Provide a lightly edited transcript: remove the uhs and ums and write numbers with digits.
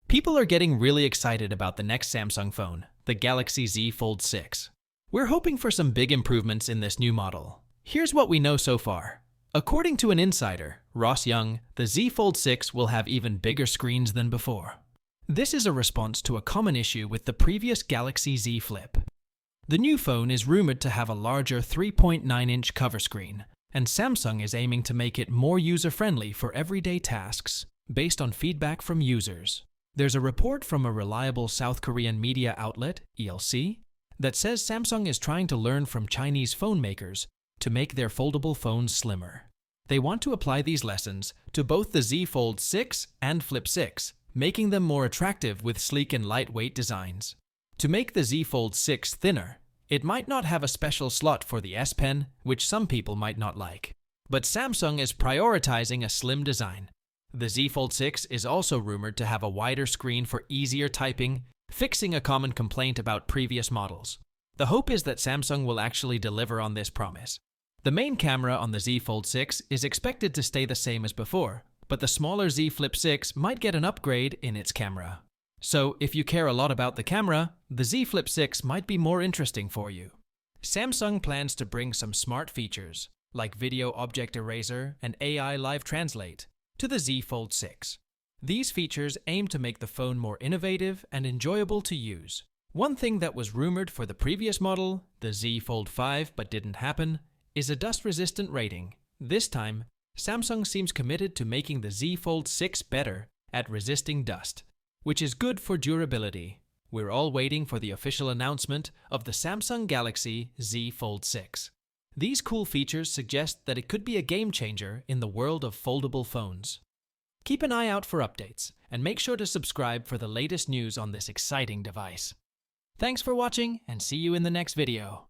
People are getting really excited about the next Samsung phone, the Galaxy Z Fold 6. We're hoping for some big improvements in this new model. Here's what we know so far. According to an insider, Ross Young, the Z Fold 6 will have even bigger screens than before. This is a response to a common issue with the previous Galaxy Z Flip. The new phone is rumored to have a larger 3.9-inch cover screen, and Samsung is aiming to make it more user-friendly for everyday tasks, based on feedback from users. There's a report from a reliable South Korean media outlet, ELC, that says Samsung is trying to learn from Chinese phone makers to make their foldable phones slimmer. They want to apply these lessons to both the Z Fold 6 and Flip 6, making them more attractive with sleek and lightweight designs. To make the Z Fold 6 thinner, it might not have a special slot for the S Pen, which some people might not like. But Samsung is prioritizing a slim design. The Z Fold 6 is also rumored to have a wider screen for easier typing, fixing a common complaint about previous models. The hope is that Samsung will actually deliver on this promise. The main camera on the Z Fold 6 is expected to stay the same as before, but the smaller Z Flip 6 might get an upgrade in its camera. So, if you care a lot about the camera, the Z Flip 6 might be more interesting for you. Samsung plans to bring some smart features, like Video Object Eraser and AI Live Translate, to the Z Fold 6. These features aim to make the phone more innovative and enjoyable to use. One thing that was rumored for the previous model, the Z Fold 5, but didn't happen, is a dust-resistant rating. This time, Samsung seems committed to making the Z Fold 6 better at resisting dust, which is good for durability. We're all waiting for the official announcement of the Samsung Galaxy Z Fold 6. These cool features suggest that it could be a game changer in the world of foldable phones. Keep an eye out for updates, and make sure to subscribe for the latest news on this exciting device. Thanks for watching, and see you in the next video.